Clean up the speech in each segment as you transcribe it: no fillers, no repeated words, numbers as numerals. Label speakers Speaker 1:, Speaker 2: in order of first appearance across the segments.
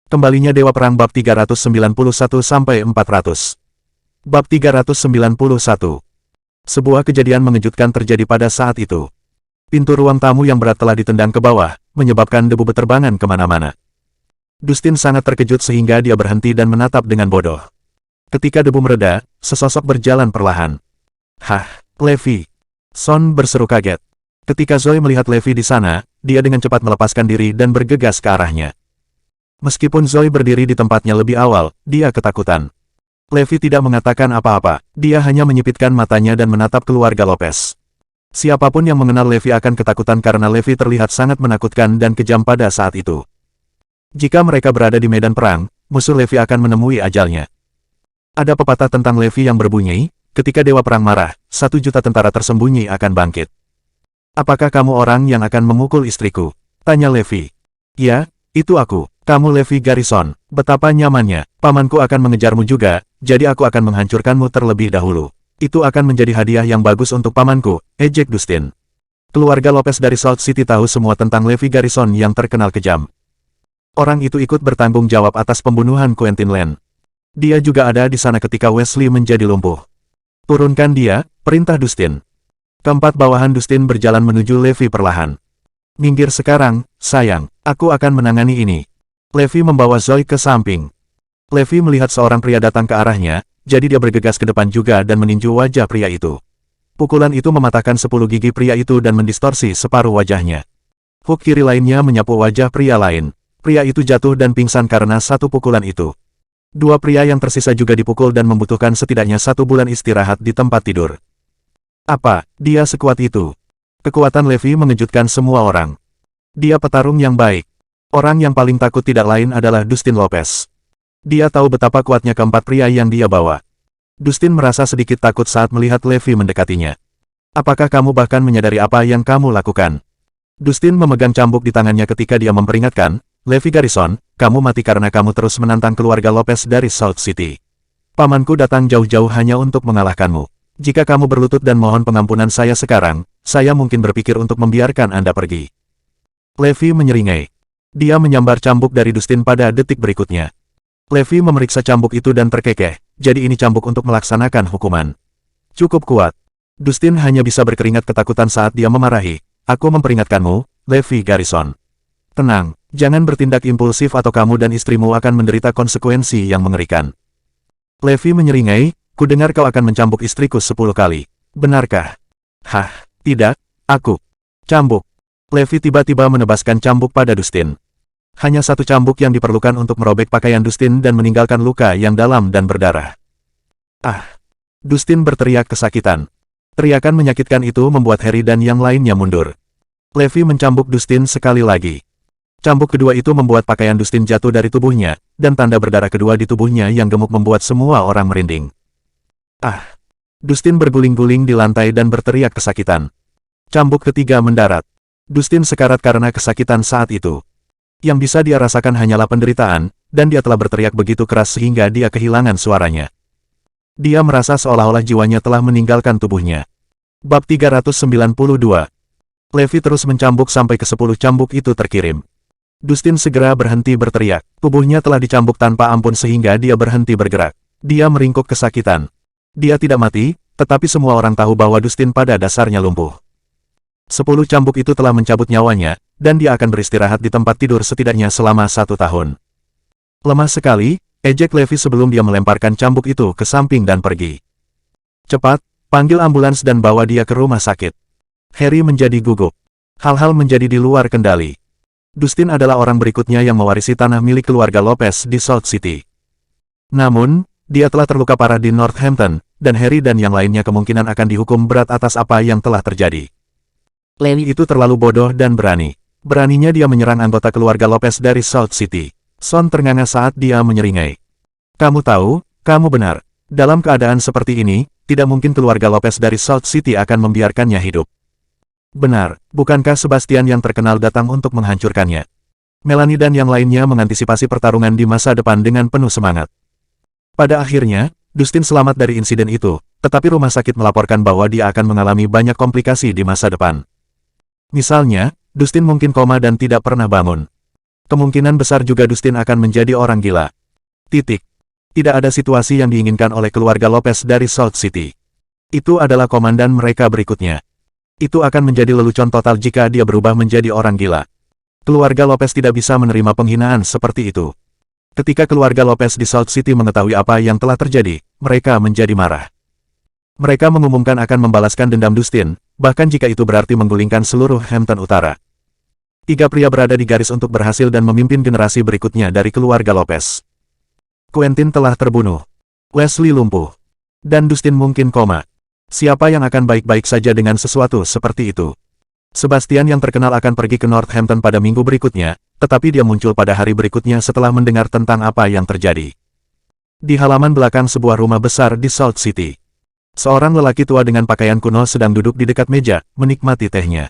Speaker 1: Kembalinya Dewa Perang Bab 391-400. Bab 391. Sebuah kejadian mengejutkan terjadi pada saat itu. Pintu ruang tamu yang berat telah ditendang ke bawah, menyebabkan debu beterbangan kemana-mana. Dustin sangat terkejut sehingga dia berhenti dan menatap dengan bodoh. Ketika debu mereda, sesosok berjalan perlahan. "Hah, Levi!" Son berseru kaget. Ketika Zoe melihat Levi di sana, dia dengan cepat melepaskan diri dan bergegas ke arahnya. Meskipun Zoe berdiri di tempatnya lebih awal, dia ketakutan. Levi tidak mengatakan apa-apa, dia hanya menyipitkan matanya dan menatap keluarga Lopez. Siapapun yang mengenal Levi akan ketakutan karena Levi terlihat sangat menakutkan dan kejam pada saat itu. Jika mereka berada di medan perang, musuh Levi akan menemui ajalnya. Ada pepatah tentang Levi yang berbunyi, ketika Dewa Perang marah, 1.000.000 tentara tersembunyi akan bangkit. "Apakah kamu orang yang akan memukul istriku?" tanya Levi. "Ya, itu aku. Kamu Levi Garrison, betapa nyamannya. Pamanku akan mengejarmu juga, jadi aku akan menghancurkanmu terlebih dahulu. Itu akan menjadi hadiah yang bagus untuk pamanku," ejek Dustin. Keluarga Lopez dari Salt City tahu semua tentang Levi Garrison yang terkenal kejam. Orang itu ikut bertanggung jawab atas pembunuhan Quentin Lane. Dia juga ada di sana ketika Wesley menjadi lumpuh. "Turunkan dia," perintah Dustin. Keempat bawahan Dustin berjalan menuju Levi perlahan. "Minggir sekarang, sayang, aku akan menangani ini." Levi membawa Zoe ke samping. Levi melihat seorang pria datang ke arahnya, jadi dia bergegas ke depan juga dan meninju wajah pria itu. Pukulan itu mematahkan 10 gigi pria itu dan mendistorsi separuh wajahnya. Hook kiri lainnya menyapu wajah pria lain. Pria itu jatuh dan pingsan karena satu pukulan itu. Dua pria yang tersisa juga dipukul dan membutuhkan setidaknya 1 bulan istirahat di tempat tidur. Apa, dia sekuat itu? Kekuatan Levi mengejutkan semua orang. Dia petarung yang baik. Orang yang paling takut tidak lain adalah Dustin Lopez. Dia tahu betapa kuatnya keempat pria yang dia bawa. Dustin merasa sedikit takut saat melihat Levi mendekatinya. "Apakah kamu bahkan menyadari apa yang kamu lakukan?" Dustin memegang cambuk di tangannya ketika dia memperingatkan, "Levi Garrison, kamu mati karena kamu terus menantang keluarga Lopez dari Salt City. Pamanku datang jauh-jauh hanya untuk mengalahkanmu. Jika kamu berlutut dan mohon pengampunan saya sekarang, saya mungkin berpikir untuk membiarkan Anda pergi." Levi menyeringai. Dia menyambar cambuk dari Dustin pada detik berikutnya. Levi memeriksa cambuk itu dan terkekeh, jadi ini cambuk untuk melaksanakan hukuman. Cukup kuat. Dustin hanya bisa berkeringat ketakutan saat dia memarahi. "Aku memperingatkanmu, Levi Garrison. Tenang, jangan bertindak impulsif atau kamu dan istrimu akan menderita konsekuensi yang mengerikan." Levi menyeringai, "Kudengar kau akan mencambuk istriku 10 kali. Benarkah?" "Hah, tidak, aku." Cambuk. Levi tiba-tiba menebaskan cambuk pada Dustin. Hanya satu cambuk yang diperlukan untuk merobek pakaian Dustin dan meninggalkan luka yang dalam dan berdarah. "Ah!" Dustin berteriak kesakitan. Teriakan menyakitkan itu membuat Harry dan yang lainnya mundur. Levi mencambuk Dustin sekali lagi. Cambuk kedua itu membuat pakaian Dustin jatuh dari tubuhnya, dan tanda berdarah kedua di tubuhnya yang gemuk membuat semua orang merinding. "Ah!" Dustin berguling-guling di lantai dan berteriak kesakitan. Cambuk ketiga mendarat. Dustin sekarat karena kesakitan saat itu. Yang bisa dia rasakan hanyalah penderitaan, dan dia telah berteriak begitu keras sehingga dia kehilangan suaranya. Dia merasa seolah-olah jiwanya telah meninggalkan tubuhnya. Bab 392. Levi terus mencambuk sampai ke-10 cambuk itu terkirim. Dustin segera berhenti berteriak. Tubuhnya telah dicambuk tanpa ampun sehingga dia berhenti bergerak. Dia meringkuk kesakitan. Dia tidak mati, tetapi semua orang tahu bahwa Dustin pada dasarnya lumpuh. 10 cambuk itu telah mencabut nyawanya, dan dia akan beristirahat di tempat tidur setidaknya selama 1 tahun. "Lemah sekali," ejek Levi sebelum dia melemparkan cambuk itu ke samping dan pergi. "Cepat, panggil ambulans dan bawa dia ke rumah sakit." Harry menjadi gugup. Hal-hal menjadi di luar kendali. Dustin adalah orang berikutnya yang mewarisi tanah milik keluarga Lopez di Salt City. Namun, dia telah terluka parah di Northampton, dan Harry dan yang lainnya kemungkinan akan dihukum berat atas apa yang telah terjadi. Levi itu terlalu bodoh dan berani. Beraninya dia menyerang anggota keluarga Lopez dari Salt City. Son ternganga saat dia menyeringai. "Kamu tahu, kamu benar. Dalam keadaan seperti ini, tidak mungkin keluarga Lopez dari Salt City akan membiarkannya hidup." "Benar, bukankah Sebastian yang terkenal datang untuk menghancurkannya?" Melanie dan yang lainnya mengantisipasi pertarungan di masa depan dengan penuh semangat. Pada akhirnya, Dustin selamat dari insiden itu, tetapi rumah sakit melaporkan bahwa dia akan mengalami banyak komplikasi di masa depan. Misalnya, Dustin mungkin koma dan tidak pernah bangun. Kemungkinan besar juga Dustin akan menjadi orang gila. Titik. Tidak ada situasi yang diinginkan oleh keluarga Lopez dari Salt City. Itu adalah komandan mereka berikutnya. Itu akan menjadi lelucon total jika dia berubah menjadi orang gila. Keluarga Lopez tidak bisa menerima penghinaan seperti itu. Ketika keluarga Lopez di Salt City mengetahui apa yang telah terjadi, mereka menjadi marah. Mereka mengumumkan akan membalaskan dendam Dustin, bahkan jika itu berarti menggulingkan seluruh Hampton Utara. 3 pria berada di garis untuk berhasil dan memimpin generasi berikutnya dari keluarga Lopez. Quentin telah terbunuh. Leslie lumpuh. Dan Dustin mungkin koma. Siapa yang akan baik-baik saja dengan sesuatu seperti itu? Sebastian yang terkenal akan pergi ke Northampton pada minggu berikutnya, tetapi dia muncul pada hari berikutnya setelah mendengar tentang apa yang terjadi. Di halaman belakang sebuah rumah besar di Salt City. Seorang lelaki tua dengan pakaian kuno sedang duduk di dekat meja, menikmati tehnya.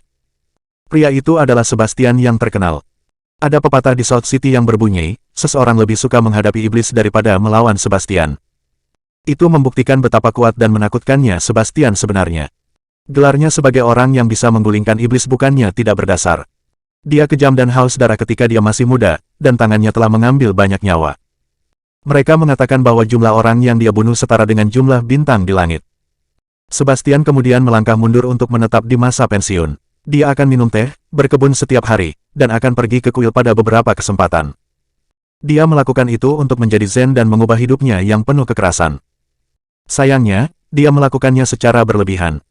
Speaker 1: Pria itu adalah Sebastian yang terkenal. Ada pepatah di Salt City yang berbunyi, seseorang lebih suka menghadapi iblis daripada melawan Sebastian. Itu membuktikan betapa kuat dan menakutkannya Sebastian sebenarnya. Gelarnya sebagai orang yang bisa menggulingkan iblis bukannya tidak berdasar. Dia kejam dan haus darah ketika dia masih muda, dan tangannya telah mengambil banyak nyawa. Mereka mengatakan bahwa jumlah orang yang dia bunuh setara dengan jumlah bintang di langit. Sebastian kemudian melangkah mundur untuk menetap di masa pensiun. Dia akan minum teh, berkebun setiap hari, dan akan pergi ke kuil pada beberapa kesempatan. Dia melakukan itu untuk menjadi zen dan mengubah hidupnya yang penuh kekerasan. Sayangnya, dia melakukannya secara berlebihan.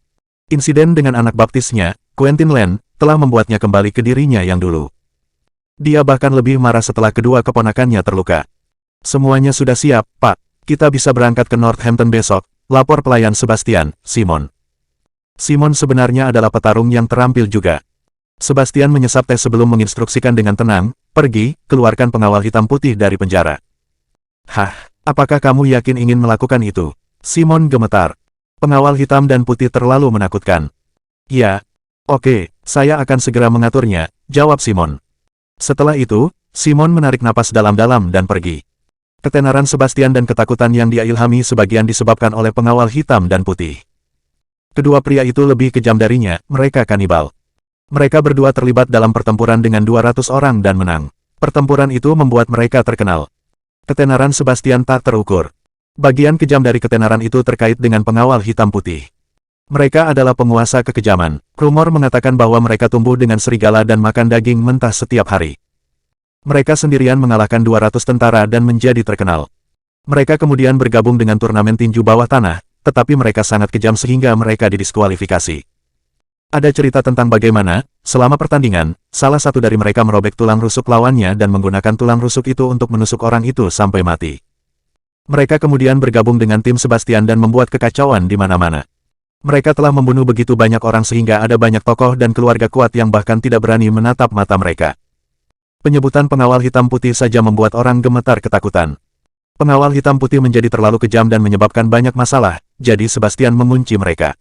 Speaker 1: Insiden dengan anak baptisnya, Quentin Lane, telah membuatnya kembali ke dirinya yang dulu. Dia bahkan lebih marah setelah kedua keponakannya terluka. Semuanya sudah siap, Pak. Kita bisa berangkat ke Northampton besok, lapor pelayan Sebastian, Simon. Simon sebenarnya adalah petarung yang terampil juga. Sebastian menyesap teh sebelum menginstruksikan dengan tenang, pergi, keluarkan pengawal hitam putih dari penjara. Hah, apakah kamu yakin ingin melakukan itu? Simon gemetar. Pengawal hitam dan putih terlalu menakutkan. Ya. Oke, saya akan segera mengaturnya, jawab Simon. Setelah itu, Simon menarik napas dalam-dalam dan pergi. Ketenaran Sebastian dan ketakutan yang dia ilhami sebagian disebabkan oleh pengawal hitam dan putih. Kedua pria itu lebih kejam darinya, mereka kanibal. Mereka berdua terlibat dalam pertempuran dengan 200 orang dan menang. Pertempuran itu membuat mereka terkenal. Ketenaran Sebastian tak terukur. Bagian kejam dari ketenaran itu terkait dengan pengawal hitam putih. Mereka adalah penguasa kekejaman. Rumor mengatakan bahwa mereka tumbuh dengan serigala dan makan daging mentah setiap hari. Mereka sendirian mengalahkan 200 tentara dan menjadi terkenal. Mereka kemudian bergabung dengan turnamen tinju bawah tanah, tetapi mereka sangat kejam sehingga mereka didiskualifikasi. Ada cerita tentang bagaimana, selama pertandingan, salah satu dari mereka merobek tulang rusuk lawannya dan menggunakan tulang rusuk itu untuk menusuk orang itu sampai mati. Mereka kemudian bergabung dengan tim Sebastian dan membuat kekacauan di mana-mana. Mereka telah membunuh begitu banyak orang sehingga ada banyak tokoh dan keluarga kuat yang bahkan tidak berani menatap mata mereka. Penyebutan pengawal hitam putih saja membuat orang gemetar ketakutan. Pengawal hitam putih menjadi terlalu kejam dan menyebabkan banyak masalah, jadi Sebastian mengunci mereka.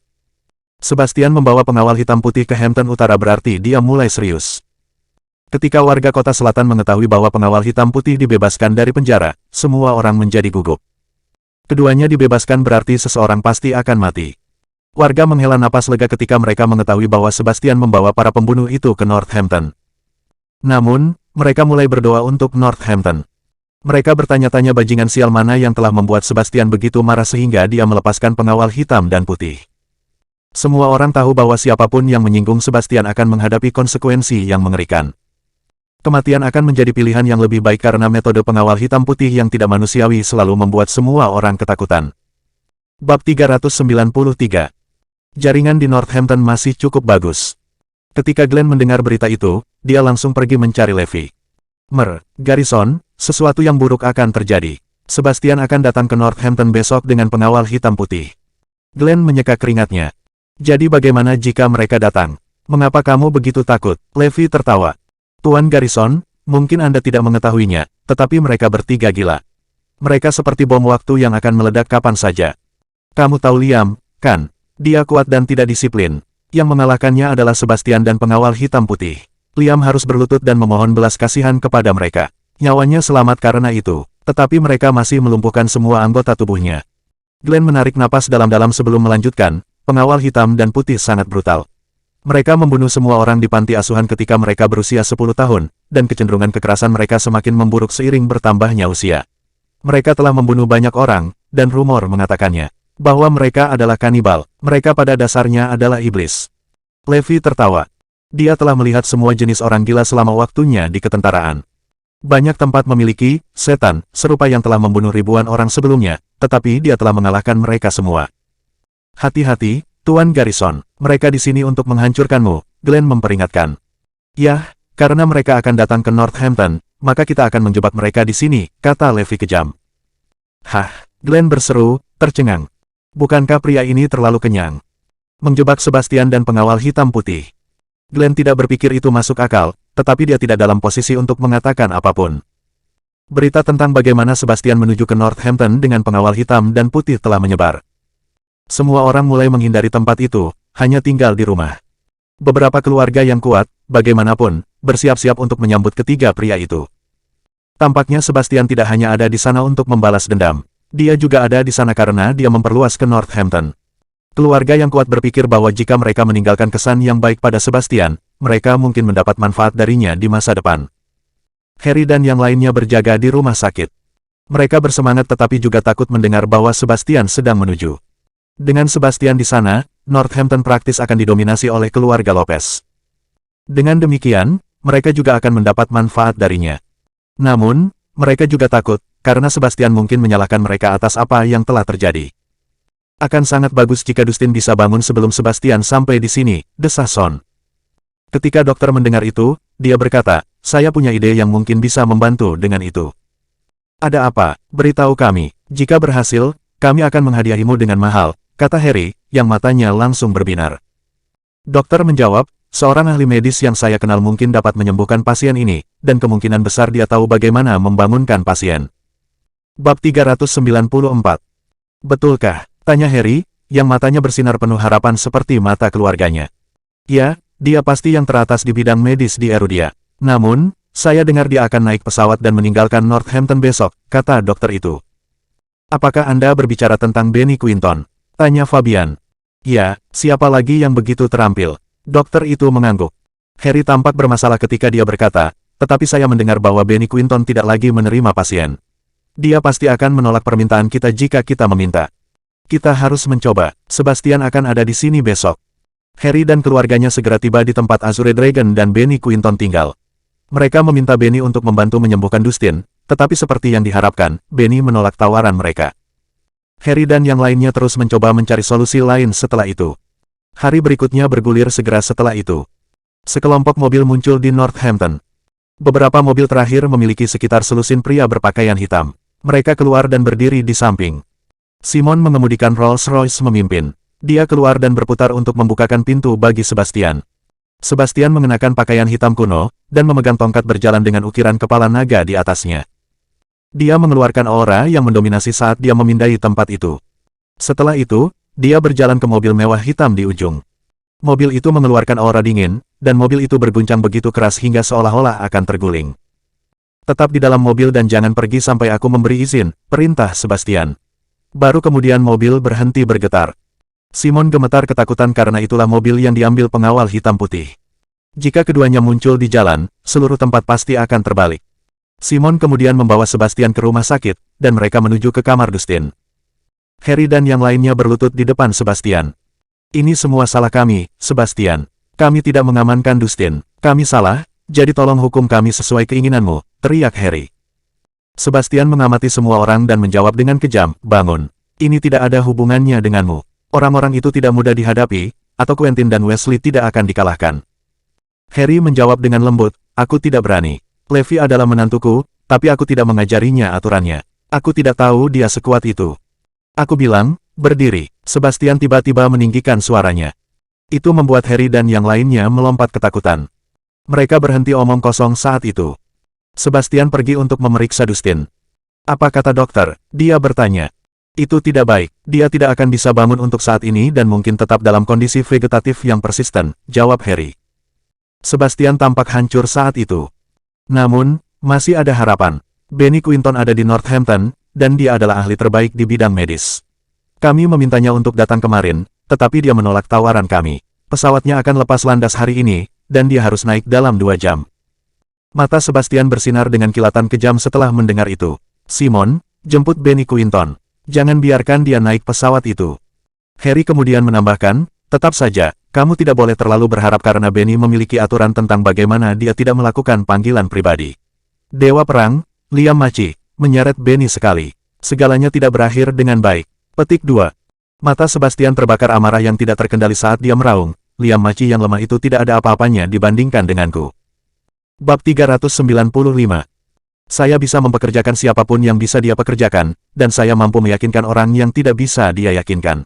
Speaker 1: Sebastian membawa pengawal hitam putih ke Hampton Utara berarti dia mulai serius. Ketika warga kota selatan mengetahui bahwa pengawal hitam putih dibebaskan dari penjara, semua orang menjadi gugup. Keduanya dibebaskan berarti seseorang pasti akan mati. Warga menghela napas lega ketika mereka mengetahui bahwa Sebastian membawa para pembunuh itu ke Northampton. Namun, mereka mulai berdoa untuk Northampton. Mereka bertanya-tanya bajingan sial mana yang telah membuat Sebastian begitu marah sehingga dia melepaskan pengawal hitam dan putih. Semua orang tahu bahwa siapapun yang menyinggung Sebastian akan menghadapi konsekuensi yang mengerikan. Kematian akan menjadi pilihan yang lebih baik karena metode pengawal hitam putih yang tidak manusiawi selalu membuat semua orang ketakutan. Bab 393. Jaringan di Northampton masih cukup bagus. Ketika Glenn mendengar berita itu, dia langsung pergi mencari Levi. Garrison, sesuatu yang buruk akan terjadi. Sebastian akan datang ke Northampton besok dengan pengawal hitam putih. Glenn menyeka keringatnya. Jadi bagaimana jika mereka datang? Mengapa kamu begitu takut? Levi tertawa. Tuan Garrison, mungkin Anda tidak mengetahuinya, tetapi mereka bertiga gila. Mereka seperti bom waktu yang akan meledak kapan saja. Kamu tahu Liam, kan? Dia kuat dan tidak disiplin. Yang mengalahkannya adalah Sebastian dan pengawal hitam putih. Liam harus berlutut dan memohon belas kasihan kepada mereka. Nyawanya selamat karena itu, tetapi mereka masih melumpuhkan semua anggota tubuhnya. Glenn menarik napas dalam-dalam sebelum melanjutkan, pengawal hitam dan putih sangat brutal. Mereka membunuh semua orang di panti asuhan ketika mereka berusia 10 tahun, dan kecenderungan kekerasan mereka semakin memburuk seiring bertambahnya usia. Mereka telah membunuh banyak orang, dan rumor mengatakannya bahwa mereka adalah kanibal. Mereka pada dasarnya adalah iblis. Levi tertawa. Dia telah melihat semua jenis orang gila selama waktunya di ketentaraan. Banyak tempat memiliki setan serupa yang telah membunuh ribuan orang sebelumnya, tetapi dia telah mengalahkan mereka semua. Hati-hati, Tuan Garrison. Mereka di sini untuk menghancurkanmu, Glenn memperingatkan. Yah, karena mereka akan datang ke Northampton, maka kita akan menjebak mereka di sini, kata Levi kejam. Hah, Glenn berseru, tercengang. Bukankah pria ini terlalu kenyang? Menjebak Sebastian dan pengawal hitam putih. Glenn tidak berpikir itu masuk akal, tetapi dia tidak dalam posisi untuk mengatakan apapun. Berita tentang bagaimana Sebastian menuju ke Northampton dengan pengawal hitam dan putih telah menyebar. Semua orang mulai menghindari tempat itu, hanya tinggal di rumah. Beberapa keluarga yang kuat, bagaimanapun, bersiap-siap untuk menyambut ketiga pria itu. Tampaknya Sebastian tidak hanya ada di sana untuk membalas dendam. Dia juga ada di sana karena dia memperluas ke Northampton. Keluarga yang kuat berpikir bahwa jika mereka meninggalkan kesan yang baik pada Sebastian, mereka mungkin mendapat manfaat darinya di masa depan. Harry dan yang lainnya berjaga di rumah sakit. Mereka bersemangat tetapi juga takut mendengar bahwa Sebastian sedang menuju. Dengan Sebastian di sana, Northampton praktis akan didominasi oleh keluarga Lopez. Dengan demikian, mereka juga akan mendapat manfaat darinya. Namun, mereka juga takut, karena Sebastian mungkin menyalahkan mereka atas apa yang telah terjadi. Akan sangat bagus jika Dustin bisa bangun sebelum Sebastian sampai di sini, desah Son. Ketika dokter mendengar itu, dia berkata, saya punya ide yang mungkin bisa membantu dengan itu. Ada apa? Beritahu kami. Jika berhasil, kami akan menghadiahimu dengan mahal, kata Harry, yang matanya langsung berbinar. Dokter menjawab, seorang ahli medis yang saya kenal mungkin dapat menyembuhkan pasien ini, dan kemungkinan besar dia tahu bagaimana membangunkan pasien. Bab 394. Betulkah? Tanya Harry, yang matanya bersinar penuh harapan seperti mata keluarganya. Ya, dia pasti yang teratas di bidang medis di Erudia. Namun, saya dengar dia akan naik pesawat dan meninggalkan Northampton besok, kata dokter itu. Apakah Anda berbicara tentang Benny Quinton? Tanya Fabian. Ya, siapa lagi yang begitu terampil? Dokter itu mengangguk. Harry tampak bermasalah ketika dia berkata, tetapi saya mendengar bahwa Benny Quinton tidak lagi menerima pasien. Dia pasti akan menolak permintaan kita jika kita meminta. Kita harus mencoba. Sebastian akan ada di sini besok. Harry dan keluarganya segera tiba di tempat Azure Dragon dan Benny Quinton tinggal. Mereka meminta Benny untuk membantu menyembuhkan Dustin, tetapi seperti yang diharapkan, Benny menolak tawaran mereka. Harry dan yang lainnya terus mencoba mencari solusi lain setelah itu. Hari berikutnya bergulir segera setelah itu. Sekelompok mobil muncul di Northampton. Beberapa mobil terakhir memiliki sekitar selusin pria berpakaian hitam. Mereka keluar dan berdiri di samping. Simon mengemudikan Rolls-Royce memimpin. Dia keluar dan berputar untuk membukakan pintu bagi Sebastian. Sebastian mengenakan pakaian hitam kuno, dan memegang tongkat berjalan dengan ukiran kepala naga di atasnya. Dia mengeluarkan aura yang mendominasi saat dia memindai tempat itu. Setelah itu, dia berjalan ke mobil mewah hitam di ujung. Mobil itu mengeluarkan aura dingin, dan mobil itu berguncang begitu keras hingga seolah-olah akan terguling. Tetap di dalam mobil dan jangan pergi sampai aku memberi izin, perintah Sebastian. Baru kemudian mobil berhenti bergetar. Simon gemetar ketakutan karena itulah mobil yang diambil pengawal hitam putih. Jika keduanya muncul di jalan, seluruh tempat pasti akan terbalik. Simon kemudian membawa Sebastian ke rumah sakit, dan mereka menuju ke kamar Dustin. Harry dan yang lainnya berlutut di depan Sebastian. Ini semua salah kami, Sebastian. Kami tidak mengamankan Dustin. Kami salah, jadi tolong hukum kami sesuai keinginanmu, teriak Harry. Sebastian mengamati semua orang dan menjawab dengan kejam, bangun. Ini tidak ada hubungannya denganmu. Orang-orang itu tidak mudah dihadapi, atau Quentin dan Wesley tidak akan dikalahkan. Harry menjawab dengan lembut, aku tidak berani. Levi adalah menantuku, tapi aku tidak mengajarinya aturannya. Aku tidak tahu dia sekuat itu. Aku bilang, berdiri. Sebastian tiba-tiba meninggikan suaranya. Itu membuat Harry dan yang lainnya melompat ketakutan. Mereka berhenti omong kosong saat itu. Sebastian pergi untuk memeriksa Dustin. Apa kata dokter? Dia bertanya. Itu tidak baik. Dia tidak akan bisa bangun untuk saat ini dan mungkin tetap dalam kondisi vegetatif yang persisten, jawab Harry. Sebastian tampak hancur saat itu. Namun, masih ada harapan. Benny Quinton ada di Northampton, dan dia adalah ahli terbaik di bidang medis. Kami memintanya untuk datang kemarin, tetapi dia menolak tawaran kami. Pesawatnya akan lepas landas hari ini, dan dia harus naik dalam 2 jam. Mata Sebastian bersinar dengan kilatan kejam setelah mendengar itu. Simon, jemput Benny Quinton. Jangan biarkan dia naik pesawat itu. Harry kemudian menambahkan, tetap saja, kamu tidak boleh terlalu berharap karena Benny memiliki aturan tentang bagaimana dia tidak melakukan panggilan pribadi. Dewa Perang, Liam Maci, menyeret Benny sekali. Segalanya tidak berakhir dengan baik. Petik 2. Mata Sebastian terbakar amarah yang tidak terkendali saat dia meraung. Liam Maci yang lemah itu tidak ada apa-apanya dibandingkan denganku. Bab 395. Saya bisa mempekerjakan siapapun yang bisa dia pekerjakan, dan saya mampu meyakinkan orang yang tidak bisa dia yakinkan.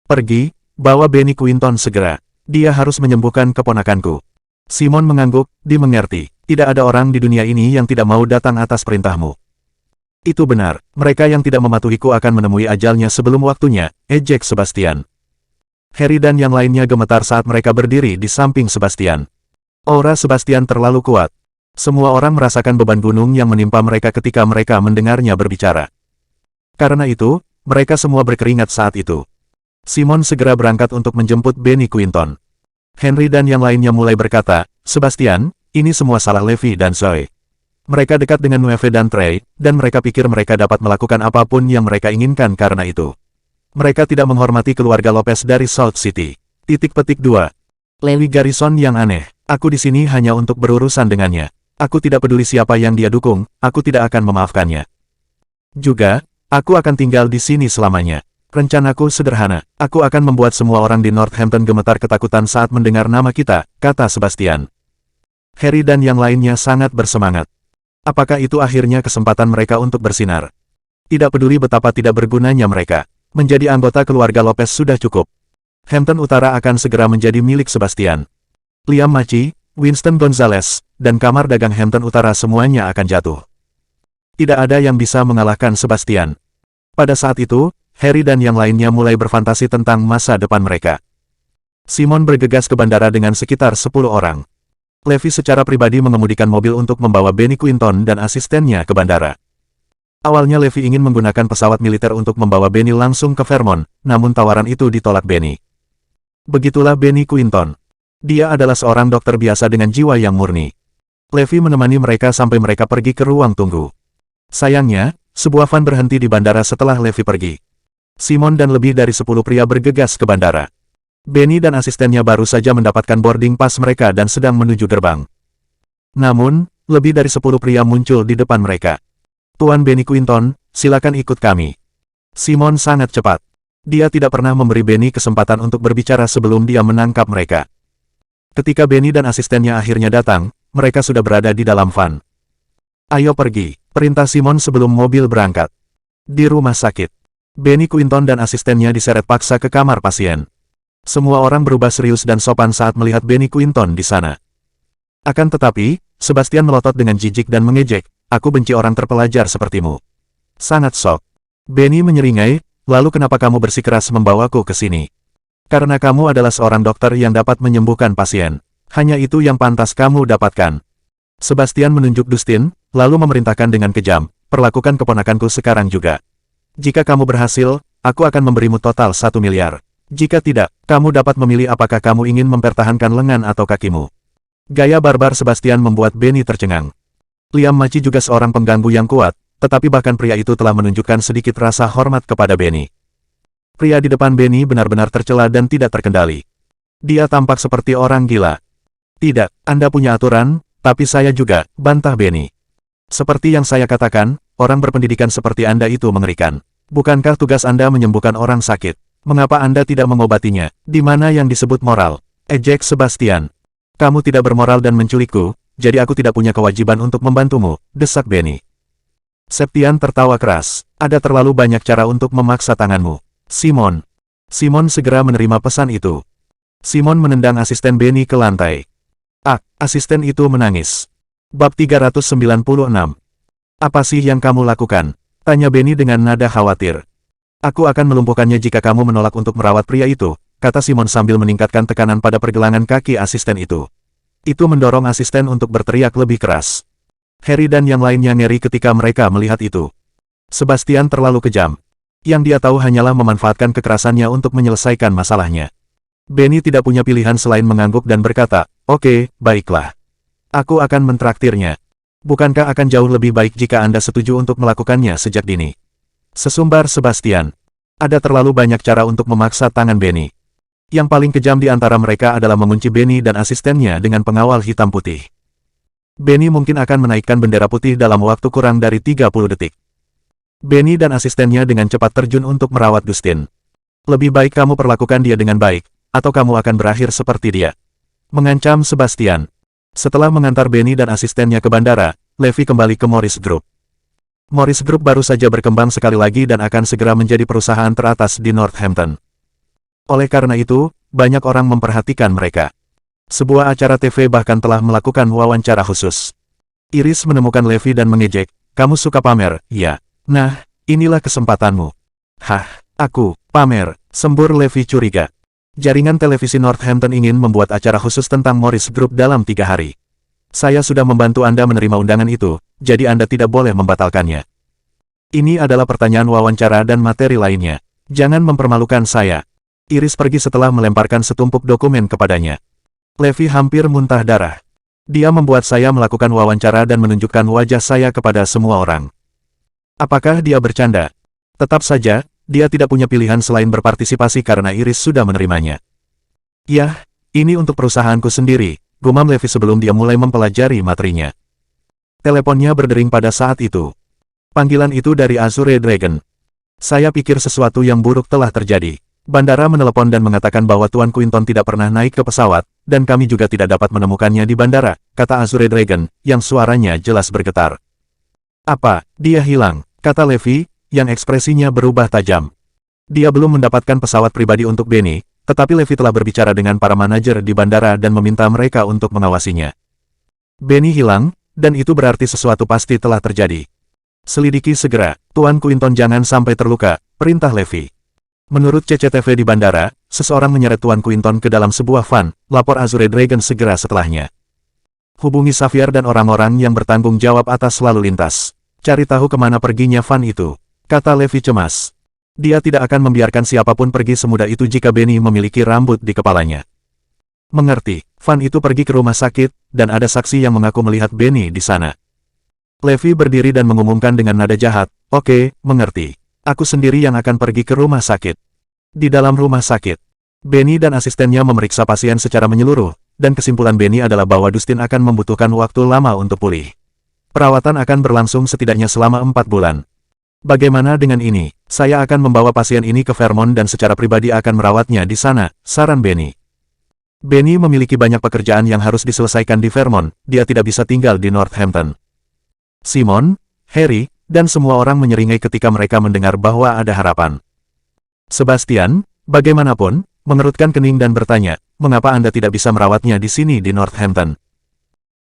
Speaker 1: Pergi, bawa Benny Quinton segera. Dia harus menyembuhkan keponakanku. Simon mengangguk, dimengerti. Tidak ada orang di dunia ini yang tidak mau datang atas perintahmu. Itu benar, mereka yang tidak mematuhiku akan menemui ajalnya sebelum waktunya, ejek Sebastian. Harry dan yang lainnya gemetar saat mereka berdiri di samping Sebastian. Aura Sebastian terlalu kuat. Semua orang merasakan beban gunung yang menimpa mereka ketika mereka mendengarnya berbicara. Karena itu, mereka semua berkeringat saat itu. Simon segera berangkat untuk menjemput Benny Quinton. Henry dan yang lainnya mulai berkata, Sebastian, ini semua salah Levi dan Zoe. Mereka dekat dengan Nueve dan Trey, dan mereka pikir mereka dapat melakukan apapun yang mereka inginkan karena itu. Mereka tidak menghormati keluarga Lopez dari Salt City. Petik 2. Levi Garrison yang aneh. Aku di sini hanya untuk berurusan dengannya. Aku tidak peduli siapa yang dia dukung, aku tidak akan memaafkannya. Juga, aku akan tinggal di sini selamanya. Rencanaku sederhana, aku akan membuat semua orang di Northampton gemetar ketakutan saat mendengar nama kita, kata Sebastian. Harry dan yang lainnya sangat bersemangat. Apakah itu akhirnya kesempatan mereka untuk bersinar? Tidak peduli betapa tidak bergunanya mereka. Menjadi anggota keluarga Lopez sudah cukup. Hampton Utara akan segera menjadi milik Sebastian. Liam Maci, Winston Gonzales, dan kamar dagang Hampton Utara semuanya akan jatuh. Tidak ada yang bisa mengalahkan Sebastian. Pada saat itu, Harry dan yang lainnya mulai berfantasi tentang masa depan mereka. Simon bergegas ke bandara dengan sekitar 10 orang. Levi secara pribadi mengemudikan mobil untuk membawa Benny Quinton dan asistennya ke bandara. Awalnya Levi ingin menggunakan pesawat militer untuk membawa Benny langsung ke Vermont, namun tawaran itu ditolak Benny. Begitulah Benny Quinton. Dia adalah seorang dokter biasa dengan jiwa yang murni. Levi menemani mereka sampai mereka pergi ke ruang tunggu. Sayangnya, sebuah van berhenti di bandara setelah Levi pergi. Simon dan lebih dari 10 pria bergegas ke bandara. Benny dan asistennya baru saja mendapatkan boarding pass mereka dan sedang menuju gerbang. Namun, lebih dari 10 pria muncul di depan mereka. Tuan Benny Quinton, silakan ikut kami. Simon sangat cepat. Dia tidak pernah memberi Benny kesempatan untuk berbicara sebelum dia menangkap mereka. Ketika Benny dan asistennya akhirnya datang, mereka sudah berada di dalam van. Ayo pergi, perintah Simon sebelum mobil berangkat. Di rumah sakit, Benny Quinton dan asistennya diseret paksa ke kamar pasien. Semua orang berubah serius dan sopan saat melihat Benny Quinton di sana. Akan tetapi, Sebastian melotot dengan jijik dan mengejek, aku benci orang terpelajar sepertimu. Sangat sok. Benny menyeringai, lalu kenapa kamu bersikeras membawaku ke sini? Karena kamu adalah seorang dokter yang dapat menyembuhkan pasien. Hanya itu yang pantas kamu dapatkan. Sebastian menunjuk Dustin, lalu memerintahkan dengan kejam, perlakukan keponakanku sekarang juga. Jika kamu berhasil, aku akan memberimu total 1 miliar. Jika tidak, kamu dapat memilih apakah kamu ingin mempertahankan lengan atau kakimu. Gaya barbar Sebastian membuat Benny tercengang. Liam Maci juga seorang pengganggu yang kuat, tetapi bahkan pria itu telah menunjukkan sedikit rasa hormat kepada Benny. Pria di depan Benny benar-benar tercela dan tidak terkendali. Dia tampak seperti orang gila. Tidak, Anda punya aturan, tapi saya juga, bantah Benny. Seperti yang saya katakan, orang berpendidikan seperti Anda itu mengerikan. Bukankah tugas Anda menyembuhkan orang sakit? Mengapa Anda tidak mengobatinya? Di mana yang disebut moral? Ejek Sebastian. Kamu tidak bermoral dan menculikku, jadi aku tidak punya kewajiban untuk membantumu, desak Benny. Septian tertawa keras. Ada terlalu banyak cara untuk memaksa tanganmu. Simon. Simon segera menerima pesan itu. Simon menendang asisten Benny ke lantai. Asisten itu menangis. Bab 396. Apa sih yang kamu lakukan? Tanya Benny dengan nada khawatir. Aku akan melumpuhkannya jika kamu menolak untuk merawat pria itu, kata Simon sambil meningkatkan tekanan pada pergelangan kaki asisten itu. Itu mendorong asisten untuk berteriak lebih keras. Harry dan yang lainnya ngeri ketika mereka melihat itu. Sebastian terlalu kejam. Yang dia tahu hanyalah memanfaatkan kekerasannya untuk menyelesaikan masalahnya. Benny tidak punya pilihan selain mengangguk dan berkata, "Oke, baiklah. Aku akan mentraktirnya. Bukankah akan jauh lebih baik jika Anda setuju untuk melakukannya sejak dini?" Sesumbar Sebastian. Ada terlalu banyak cara untuk memaksa tangan Benny. Yang paling kejam di antara mereka adalah mengunci Benny dan asistennya dengan pengawal hitam putih. Benny mungkin akan menaikkan bendera putih dalam waktu kurang dari 30 detik. Benny dan asistennya dengan cepat terjun untuk merawat Dustin. "Lebih baik kamu perlakukan dia dengan baik, atau kamu akan berakhir seperti dia," mengancam Sebastian. Setelah mengantar Benny dan asistennya ke bandara, Levi kembali ke Morris Group. Morris Group baru saja berkembang sekali lagi dan akan segera menjadi perusahaan teratas di Northampton. Oleh karena itu, banyak orang memperhatikan mereka. Sebuah acara TV bahkan telah melakukan wawancara khusus. Iris menemukan Levi dan mengejek, "Kamu suka pamer, ya? Nah, inilah kesempatanmu." "Hah, aku, pamer," sembur Levi curiga. Jaringan televisi Northampton ingin membuat acara khusus tentang Morris Group dalam 3 hari. "Saya sudah membantu Anda menerima undangan itu, jadi Anda tidak boleh membatalkannya." "Ini adalah pertanyaan wawancara dan materi lainnya. Jangan mempermalukan saya." Iris pergi setelah melemparkan setumpuk dokumen kepadanya. Levi hampir muntah darah. "Dia membuat saya melakukan wawancara dan menunjukkan wajah saya kepada semua orang." Apakah dia bercanda? Tetap saja, dia tidak punya pilihan selain berpartisipasi karena Iris sudah menerimanya. "Yah, ini untuk perusahaanku sendiri," gumam Levi sebelum dia mulai mempelajari materinya. Teleponnya berdering pada saat itu. Panggilan itu dari Azure Dragon. "Saya pikir sesuatu yang buruk telah terjadi. Bandara menelepon dan mengatakan bahwa Tuan Quinton tidak pernah naik ke pesawat, dan kami juga tidak dapat menemukannya di bandara," kata Azure Dragon, yang suaranya jelas bergetar. "Apa, dia hilang?" kata Levi, yang ekspresinya berubah tajam. Dia belum mendapatkan pesawat pribadi untuk Benny, tetapi Levi telah berbicara dengan para manajer di bandara dan meminta mereka untuk mengawasinya. "Benny hilang, dan itu berarti sesuatu pasti telah terjadi. Selidiki segera, Tuan Quinton jangan sampai terluka," perintah Levi. Menurut CCTV di bandara, seseorang menyeret Tuan Quinton ke dalam sebuah van, lapor Azure Dragon segera setelahnya. "Hubungi Xavier dan orang-orang yang bertanggung jawab atas lalu lintas. Cari tahu kemana perginya van itu," kata Levi cemas. Dia tidak akan membiarkan siapapun pergi semudah itu jika Benny memiliki rambut di kepalanya. "Mengerti." Van itu pergi ke rumah sakit, dan ada saksi yang mengaku melihat Benny di sana. Levi berdiri dan mengumumkan dengan nada jahat, "Oke, mengerti. Aku sendiri yang akan pergi ke rumah sakit." Di dalam rumah sakit, Benny dan asistennya memeriksa pasien secara menyeluruh, dan kesimpulan Benny adalah bahwa Dustin akan membutuhkan waktu lama untuk pulih. Perawatan akan berlangsung setidaknya selama 4 bulan. "Bagaimana dengan ini? Saya akan membawa pasien ini ke Vermont dan secara pribadi akan merawatnya di sana," saran Benny. Benny memiliki banyak pekerjaan yang harus diselesaikan di Vermont, dia tidak bisa tinggal di Northampton. Simon, Harry, dan semua orang menyeringai ketika mereka mendengar bahwa ada harapan. Sebastian, bagaimanapun, mengerutkan kening dan bertanya, "Mengapa Anda tidak bisa merawatnya di sini di Northampton?"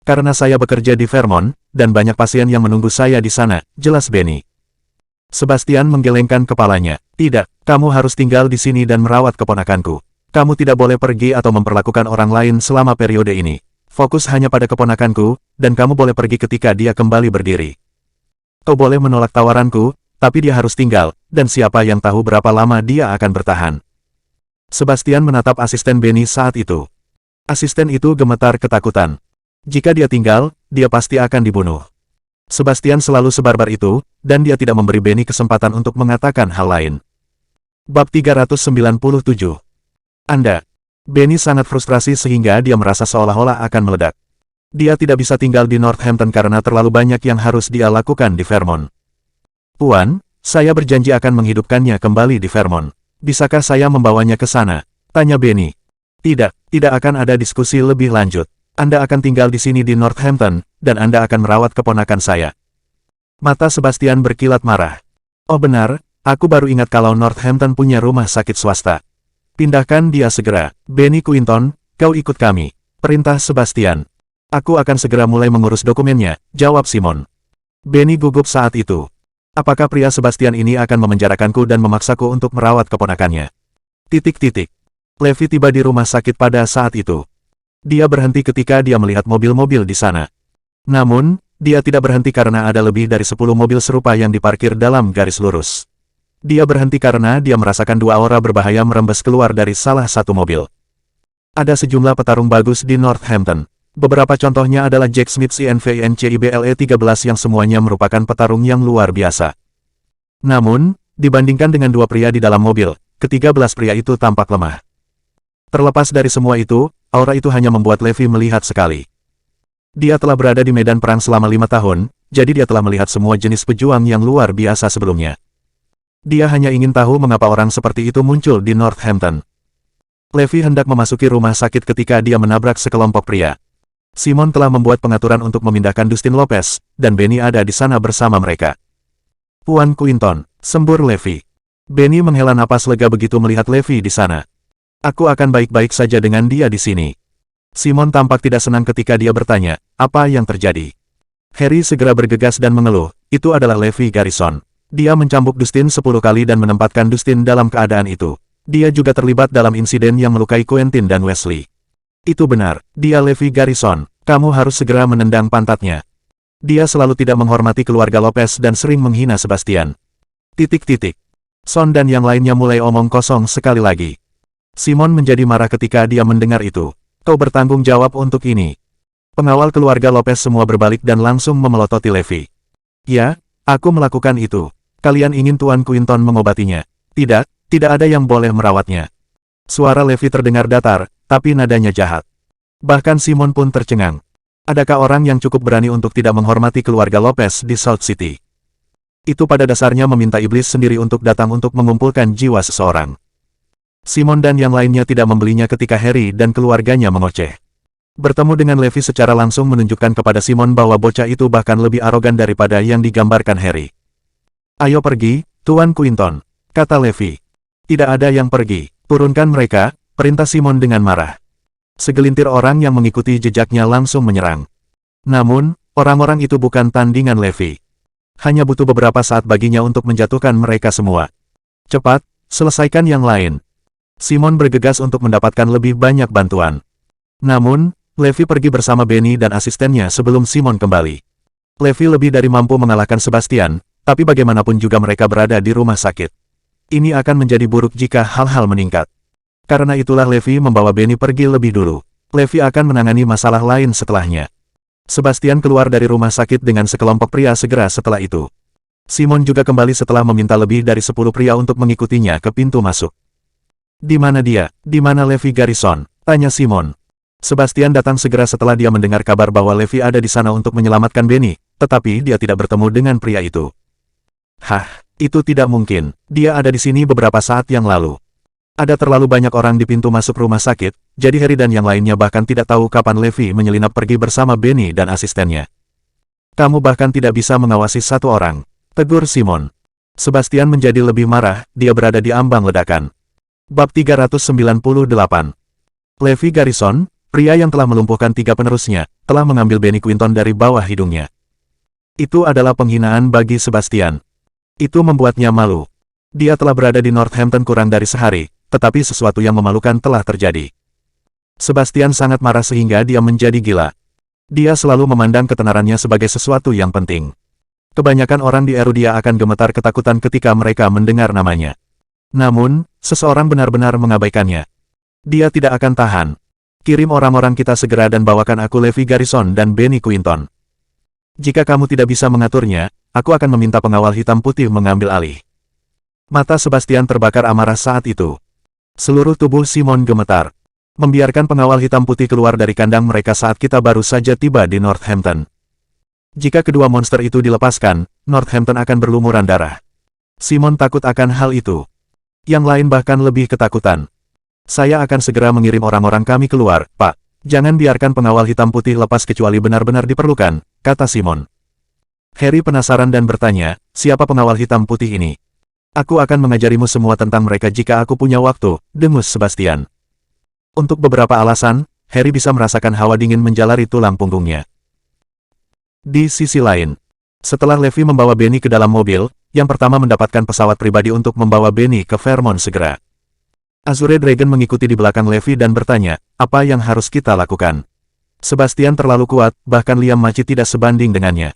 Speaker 1: "Karena saya bekerja di Vermont, dan banyak pasien yang menunggu saya di sana," jelas Benny. Sebastian menggelengkan kepalanya. "Tidak, kamu harus tinggal di sini dan merawat keponakanku. Kamu tidak boleh pergi atau memperlakukan orang lain selama periode ini. Fokus hanya pada keponakanku, dan kamu boleh pergi ketika dia kembali berdiri. Kau boleh menolak tawaranku, tapi dia harus tinggal, dan siapa yang tahu berapa lama dia akan bertahan." Sebastian menatap asisten Benny saat itu. Asisten itu gemetar ketakutan. Jika dia tinggal, dia pasti akan dibunuh. Sebastian selalu sebarbar itu, dan dia tidak memberi Benny kesempatan untuk mengatakan hal lain. Bab 397. Anda. Benny sangat frustrasi sehingga dia merasa seolah-olah akan meledak. Dia tidak bisa tinggal di Northampton karena terlalu banyak yang harus dia lakukan di Vermont. "Tuan, saya berjanji akan menghidupkannya kembali di Vermont. Bisakah saya membawanya ke sana?" tanya Benny. "Tidak, tidak akan ada diskusi lebih lanjut. Anda akan tinggal di sini di Northampton, dan Anda akan merawat keponakan saya." Mata Sebastian berkilat marah. "Oh benar, aku baru ingat kalau Northampton punya rumah sakit swasta. Pindahkan dia segera." "Benny Quinton, kau ikut kami," perintah Sebastian. "Aku akan segera mulai mengurus dokumennya," jawab Simon. Benny gugup saat itu. Apakah pria Sebastian ini akan memenjarakanku dan memaksaku untuk merawat keponakannya? Levi tiba di rumah sakit pada saat itu. Dia berhenti ketika dia melihat mobil-mobil di sana. Namun, dia tidak berhenti karena ada lebih dari 10 mobil serupa yang diparkir dalam garis lurus. Dia berhenti karena dia merasakan 2 aura berbahaya merembes keluar dari salah satu mobil. Ada sejumlah petarung bagus di Northampton. Beberapa contohnya adalah Jack Smith CNVINCIBLE 13 yang semuanya merupakan petarung yang luar biasa. Namun, dibandingkan dengan dua pria di dalam mobil, ke-13 pria itu tampak lemah. Terlepas dari semua itu, aura itu hanya membuat Levi melihat sekali. Dia telah berada di medan perang selama 5 tahun, jadi dia telah melihat semua jenis pejuang yang luar biasa sebelumnya. Dia hanya ingin tahu mengapa orang seperti itu muncul di Northampton. Levi hendak memasuki rumah sakit ketika dia menabrak sekelompok pria. Simon telah membuat pengaturan untuk memindahkan Dustin Lopez, dan Benny ada di sana bersama mereka. Puan Quinton, sembur Levi. Benny menghela napas lega begitu melihat Levi di sana. Aku akan baik-baik saja dengan dia di sini. Simon tampak tidak senang ketika dia bertanya, apa yang terjadi? Harry segera bergegas dan mengeluh, itu adalah Levi Garrison. Dia mencambuk Dustin 10 kali dan menempatkan Dustin dalam keadaan itu. Dia juga terlibat dalam insiden yang melukai Quentin dan Wesley. Itu benar, dia Levi Garrison, kamu harus segera menendang pantatnya. Dia selalu tidak menghormati keluarga Lopez dan sering menghina Sebastian. Son dan yang lainnya mulai omong kosong sekali lagi. Simon menjadi marah ketika dia mendengar itu. Kau bertanggung jawab untuk ini. Pengawal keluarga Lopez semua berbalik dan langsung memelototi Levi. Ya, aku melakukan itu. Kalian ingin Tuan Quinton mengobatinya. Tidak ada yang boleh merawatnya. Suara Levi terdengar datar, tapi nadanya jahat. Bahkan Simon pun tercengang. Adakah orang yang cukup berani untuk tidak menghormati keluarga Lopez di South City? Itu pada dasarnya meminta iblis sendiri untuk datang untuk mengumpulkan jiwa seseorang. Simon dan yang lainnya tidak membelinya ketika Harry dan keluarganya mengoceh. Bertemu dengan Levi secara langsung menunjukkan kepada Simon bahwa bocah itu bahkan lebih arogan daripada yang digambarkan Harry. Ayo pergi, Tuan Quinton, kata Levi. Tidak ada yang pergi, turunkan mereka, perintah Simon dengan marah. Segelintir orang yang mengikuti jejaknya langsung menyerang. Namun, orang-orang itu bukan tandingan Levi. Hanya butuh beberapa saat baginya untuk menjatuhkan mereka semua. Cepat, selesaikan yang lain. Simon bergegas untuk mendapatkan lebih banyak bantuan. Namun, Levi pergi bersama Benny dan asistennya sebelum Simon kembali. Levi lebih dari mampu mengalahkan Sebastian, tapi bagaimanapun juga mereka berada di rumah sakit. Ini akan menjadi buruk jika hal-hal meningkat. Karena itulah Levi membawa Benny pergi lebih dulu. Levi akan menangani masalah lain setelahnya. Sebastian keluar dari rumah sakit dengan sekelompok pria segera setelah itu. Simon juga kembali setelah meminta lebih dari 10 pria untuk mengikutinya ke pintu masuk. Di mana dia? Di mana Levi Garrison? Tanya Simon. Sebastian datang segera setelah dia mendengar kabar bahwa Levi ada di sana untuk menyelamatkan Benny, tetapi dia tidak bertemu dengan pria itu. Hah, itu tidak mungkin. Dia ada di sini beberapa saat yang lalu. Ada terlalu banyak orang di pintu masuk rumah sakit, jadi Harry dan yang lainnya bahkan tidak tahu kapan Levi menyelinap pergi bersama Benny dan asistennya. Kamu bahkan tidak bisa mengawasi satu orang, tegur Simon. Sebastian menjadi lebih marah, dia berada di ambang ledakan. Bab 398. Levi Garrison, pria yang telah melumpuhkan 3 penerusnya, telah mengambil Benny Quinton dari bawah hidungnya. Itu adalah penghinaan bagi Sebastian. Itu membuatnya malu. Dia telah berada di Northampton kurang dari sehari, tetapi sesuatu yang memalukan telah terjadi. Sebastian sangat marah sehingga dia menjadi gila. Dia selalu memandang ketenarannya sebagai sesuatu yang penting. Kebanyakan orang di Erudia akan gemetar ketakutan ketika mereka mendengar namanya. Namun, seseorang benar-benar mengabaikannya. Dia tidak akan tahan. Kirim orang-orang kita segera dan bawakan aku Levi Garrison dan Benny Quinton. Jika kamu tidak bisa mengaturnya, aku akan meminta pengawal hitam putih mengambil alih. Mata Sebastian terbakar amarah saat itu. Seluruh tubuh Simon gemetar. Membiarkan pengawal hitam putih keluar dari kandang mereka saat kita baru saja tiba di Northampton. Jika kedua monster itu dilepaskan, Northampton akan berlumuran darah. Simon takut akan hal itu. Yang lain bahkan lebih ketakutan. Saya akan segera mengirim orang-orang kami keluar, Pak. Jangan biarkan pengawal hitam putih lepas kecuali benar-benar diperlukan, kata Simon. Harry penasaran dan bertanya, siapa pengawal hitam putih ini? Aku akan mengajarimu semua tentang mereka jika aku punya waktu, dengus Sebastian. Untuk beberapa alasan, Harry bisa merasakan hawa dingin menjalari tulang punggungnya. Di sisi lain, setelah Levi membawa Benny ke dalam mobil, yang pertama mendapatkan pesawat pribadi untuk membawa Benny ke Vermont segera. Azure Dragon mengikuti di belakang Levi dan bertanya, apa yang harus kita lakukan? Sebastian terlalu kuat, bahkan Liam Maci tidak sebanding dengannya.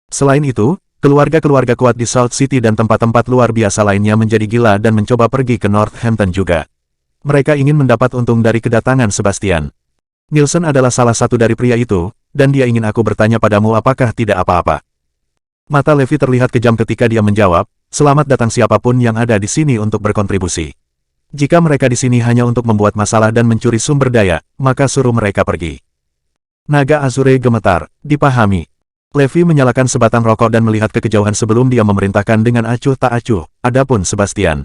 Speaker 1: Selain itu, keluarga-keluarga kuat di South City dan tempat-tempat luar biasa lainnya menjadi gila dan mencoba pergi ke Northampton juga. Mereka ingin mendapat untung dari kedatangan Sebastian. Nielsen adalah salah satu dari pria itu, dan dia ingin aku bertanya padamu apakah tidak apa-apa. Mata Levi terlihat kejam ketika dia menjawab, selamat datang siapapun yang ada di sini untuk berkontribusi. Jika mereka di sini hanya untuk membuat masalah dan mencuri sumber daya, maka suruh mereka pergi. Naga Azure gemetar, dipahami. Levi menyalakan sebatang rokok dan melihat ke kejauhan sebelum dia memerintahkan dengan acuh tak acuh, adapun Sebastian.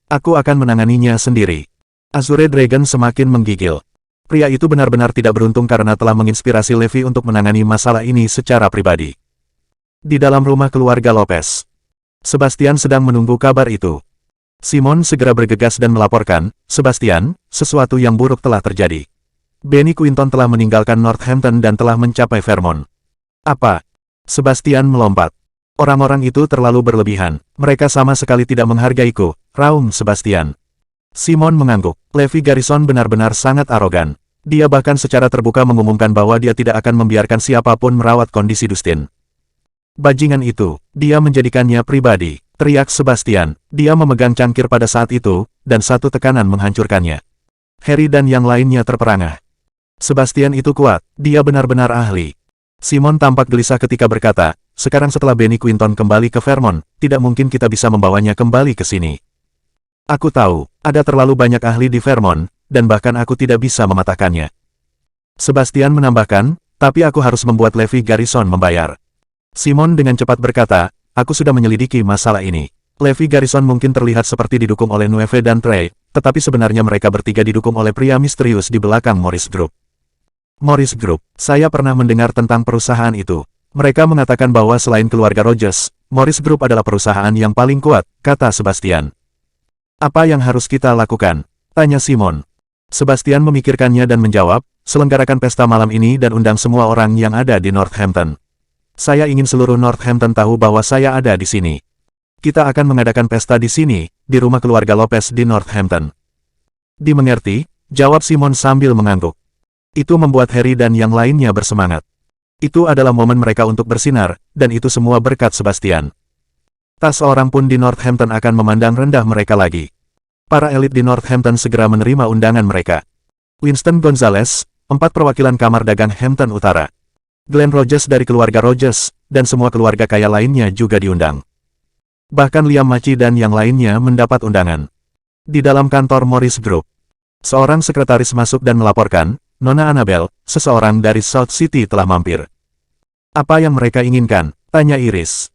Speaker 1: Aku akan menanganinya sendiri. Azure Dragon semakin menggigil. Pria itu benar-benar tidak beruntung karena telah menginspirasi Levi untuk menangani masalah ini secara pribadi. Di dalam rumah keluarga Lopez, Sebastian sedang menunggu kabar itu. Simon segera bergegas dan melaporkan, Sebastian, sesuatu yang buruk telah terjadi. Benny Quinton telah meninggalkan Northampton dan telah mencapai Vermont. Apa? Sebastian melompat. Orang-orang itu terlalu berlebihan. Mereka sama sekali tidak menghargaiku, raung Sebastian. Simon mengangguk. Levi Garrison benar-benar sangat arogan. Dia bahkan secara terbuka mengumumkan bahwa dia tidak akan membiarkan siapapun merawat kondisi Dustin. Bajingan itu, dia menjadikannya pribadi, teriak Sebastian. Dia memegang cangkir pada saat itu, dan satu tekanan menghancurkannya. Harry dan yang lainnya terperangah. Sebastian itu kuat, dia benar-benar ahli. Simon tampak gelisah ketika berkata, sekarang setelah Benny Quinton kembali ke Vermont, tidak mungkin kita bisa membawanya kembali ke sini. Aku tahu, ada terlalu banyak ahli di Vermont, dan bahkan aku tidak bisa mematahkannya. Sebastian menambahkan, tapi aku harus membuat Levi Garrison membayar. Simon dengan cepat berkata, aku sudah menyelidiki masalah ini. Levi Garrison mungkin terlihat seperti didukung oleh Nueve dan Trey, tetapi sebenarnya mereka bertiga didukung oleh pria misterius di belakang Morris Group. Morris Group, saya pernah mendengar tentang perusahaan itu. Mereka mengatakan bahwa selain keluarga Rogers, Morris Group adalah perusahaan yang paling kuat, kata Sebastian. Apa yang harus kita lakukan? Tanya Simon. Sebastian memikirkannya dan menjawab, selenggarakan pesta malam ini dan undang semua orang yang ada di Northampton. Saya ingin seluruh Northampton tahu bahwa saya ada di sini. Kita akan mengadakan pesta di sini, di rumah keluarga Lopez di Northampton. Dimengerti, jawab Simon sambil mengangguk. Itu membuat Harry dan yang lainnya bersemangat. Itu adalah momen mereka untuk bersinar, dan itu semua berkat Sebastian. Tak seorang pun di Northampton akan memandang rendah mereka lagi. Para elit di Northampton segera menerima undangan mereka. Winston Gonzales, 4 perwakilan Kamar Dagang Hampton Utara. Glenn Rogers dari keluarga Rogers, dan semua keluarga kaya lainnya juga diundang. Bahkan Liam Maci dan yang lainnya mendapat undangan. Di dalam kantor Morris Group, seorang sekretaris masuk dan melaporkan, Nona Annabel, seseorang dari South City telah mampir. Apa yang mereka inginkan? Tanya Iris.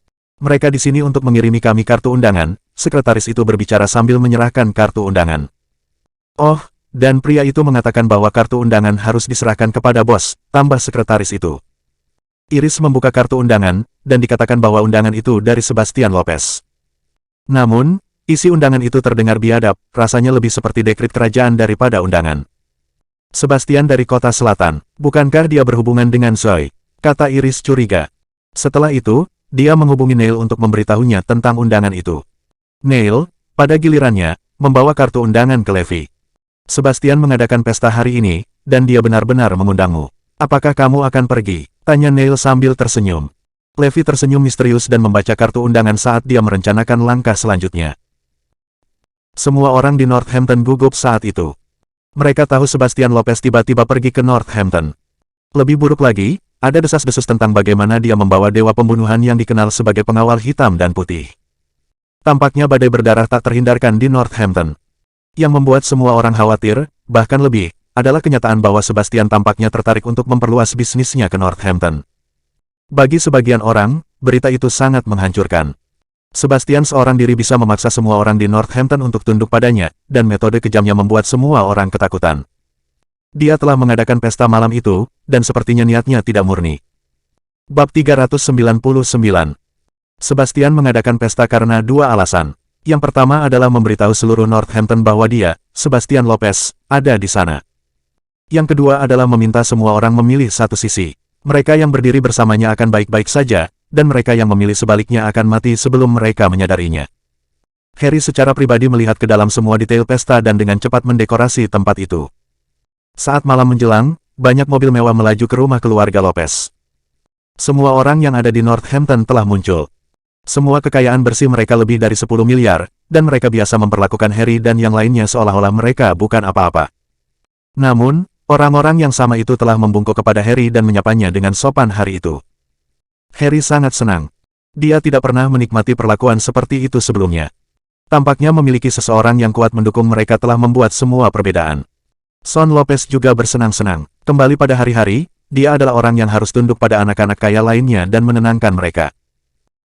Speaker 1: Mereka di sini untuk mengirimi kami kartu undangan, sekretaris itu berbicara sambil menyerahkan kartu undangan. Oh, dan pria itu mengatakan bahwa kartu undangan harus diserahkan kepada bos, tambah sekretaris itu. Iris membuka kartu undangan, dan dikatakan bahwa undangan itu dari Sebastian Lopez. Namun, isi undangan itu terdengar biadab, rasanya lebih seperti dekret kerajaan daripada undangan. Sebastian dari kota selatan, bukankah dia berhubungan dengan Zoe? Kata Iris curiga. Setelah itu, dia menghubungi Neil untuk memberitahunya tentang undangan itu. Neil, pada gilirannya, membawa kartu undangan ke Levi. Sebastian mengadakan pesta hari ini, dan dia benar-benar mengundangmu. Apakah kamu akan pergi? Tanya Neil sambil tersenyum. Levi tersenyum misterius dan membaca kartu undangan saat dia merencanakan langkah selanjutnya. Semua orang di Northampton gugup saat itu. Mereka tahu Sebastian Lopez tiba-tiba pergi ke Northampton. Lebih buruk lagi, ada desas-desus tentang bagaimana dia membawa dewa pembunuhan yang dikenal sebagai pengawal hitam dan putih. Tampaknya badai berdarah tak terhindarkan di Northampton. Yang membuat semua orang khawatir, bahkan lebih, adalah kenyataan bahwa Sebastian tampaknya tertarik untuk memperluas bisnisnya ke Northampton. Bagi sebagian orang, berita itu sangat menghancurkan. Sebastian seorang diri bisa memaksa semua orang di Northampton untuk tunduk padanya, dan metode kejamnya membuat semua orang ketakutan. Dia telah mengadakan pesta malam itu, dan sepertinya niatnya tidak murni. Bab 399. Sebastian mengadakan pesta karena 2 alasan. Yang pertama adalah memberitahu seluruh Northampton bahwa dia, Sebastian Lopez, ada di sana. Yang kedua adalah meminta semua orang memilih satu sisi. Mereka yang berdiri bersamanya akan baik-baik saja, dan mereka yang memilih sebaliknya akan mati sebelum mereka menyadarinya. Harry secara pribadi melihat ke dalam semua detail pesta dan dengan cepat mendekorasi tempat itu. Saat malam menjelang, banyak mobil mewah melaju ke rumah keluarga Lopez. Semua orang yang ada di Northampton telah muncul. Semua kekayaan bersih mereka lebih dari 10 miliar, dan mereka biasa memperlakukan Harry dan yang lainnya seolah-olah mereka bukan apa-apa. Namun, orang-orang yang sama itu telah membungkuk kepada Harry dan menyapanya dengan sopan hari itu. Harry sangat senang. Dia tidak pernah menikmati perlakuan seperti itu sebelumnya. Tampaknya memiliki seseorang yang kuat mendukung mereka telah membuat semua perbedaan. Son Lopez juga bersenang-senang. Kembali pada hari-hari, dia adalah orang yang harus tunduk pada anak-anak kaya lainnya dan menenangkan mereka.